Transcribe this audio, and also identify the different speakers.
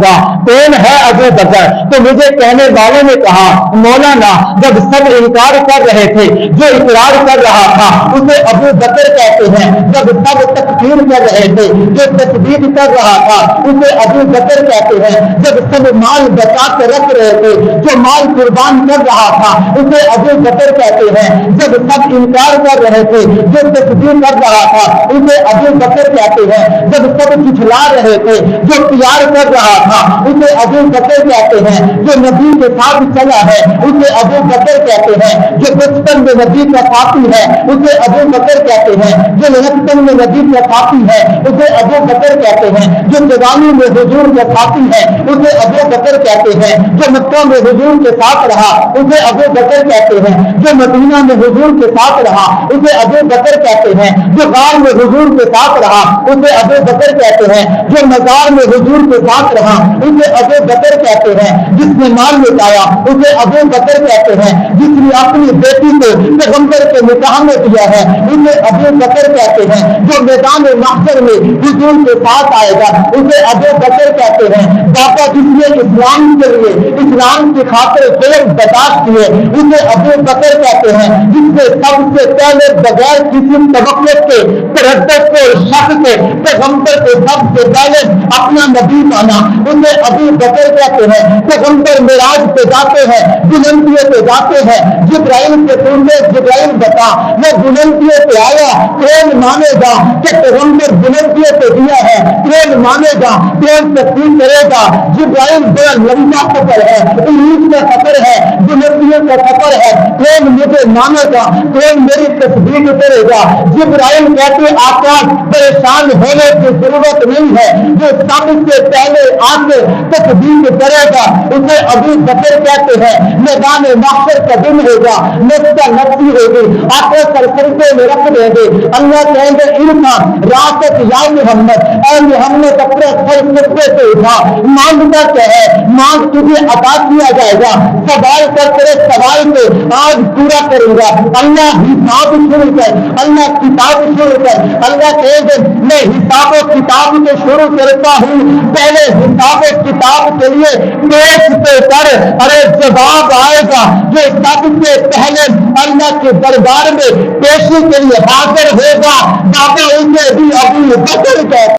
Speaker 1: گا کون ہے ابو بکر؟ تو مجھے کہنے والوں نے کہا مولانا جب سب انکار کر رہے تھے جو اقرار کر رہا تھا اسے ابو بکر کہتے ہیں، جب سب تکفیر کر رہے تھے جو تصدیق کر رہا تھا اسے ابو بکر کہتے ہیں، جب سب مال بچا کے رکھ رہے تھے جو مال قربان کر رہا تھا اسے ابو بکر کہتے ہیں، جب سب انکار کر رہے تھے جو تصدیق کر رہا تھا اسے ابو بکر کہتے ہیں، جب سب جھٹلا رہے تھے جو پیار کر رہا تھا اسے ابو بکر کہتے ہیں، جو نبی کے ساتھ چلا ہے اسے ابو بکر کہتے ہیں، جو بچپن میں نبی کا ساتھی ہے اسے ابو بکر کہتے ہیں، جو لڑکپن میں نبی کا ساتھی ہے اسے ابو بکر کہتے ہیں، جو جوانی میں حضور کا ساتھی ہے اسے ابو بکر کہتے ہیں، جو مکہ میں حضور کے ساتھ رہا اسے ابو بکر کہتے ہیں، جو مدینہ میں حضور کے ساتھ رہا اسے ابو بکر کہتے ہیں، جو غار میں حضور کے ساتھ رہا اسے ابو بکر کہتے ہیں، جو مزار میں حضور کے ساتھ رہا اسے ابو بکر کہتے ہیں، جس نے مال لٹایا اسے ابو بکر کہتے ہیں، جس نے اپنی بیٹی کو پیغمبر کے نکاح میں دیا ہے اسے ابو بکر کہتے ہیں، جو میدان محشر میں حضور کے ساتھ آئے گا اسے ابو بکر کہتے ہیں، باپا جس نے اسلام کے لیے اسلام کی خاطر دل برداشت کیے اسے ابو بکر کہتے ہیں، جس نے سب سے پہلے بغیر کسی توقع کے تردد کے شک کے پیغمبر کو سب سے پہلے اپنا نبی مانا اسے ابو بکر کہتے ہیں۔ پیغمبر معراج پہ جاتے ہیں، بلندیوں پہ جاتے ہیں، جبرائیل کے پورے جبرائیل بتا وہ بلندیوں پہ آیا، کون مانے گا کہ پیغمبر بلندیوں پہ دیا ہے، کون مانے گا، کون تسلیم کرے گا؟ جبرائیل بڑا لمبا سفر ہے، عروج کا سفر ہے، بلندیوں کا سفر ہے، کون مجھے مانے گا، کون میری تصدیق کرے گا؟ جبرائیل کہتے آقا پریشان ہونے کی ضرورت نہیں ہے، جو سب سے پہلے آ کے تصدیق کرے گا اسے ابو بکر کہتے ہیں۔ میدان محشر کا دن ہوگا، نفسہ نفسی ہوگی، آقا سر سجدے میں رکھ دیں گے، اللہ کہیں گے انسان راتت یا محمد، اے محمد اپنے سر سجدے سے اٹھا، مانگتا کیا ہے؟ مانگ تجھے عطا کیا جائے گا، سوال کر تیرے سوال کو آج پورا کروں گا۔ اللہ حساب شروع کر، اللہ کتاب شروع کر، اللہ کہیں گے میں حساب و کتاب کو شروع کرتا ہوں، پہلے حساب و کتاب کے لیے پیش پہ کر، ارے جواب آئے گا جو سب سے پہلے اللہ کے دربار میں پیشی کے لیے حاضر ہوگا، بابا اسے بھی ابو بکر کہتے ہیں۔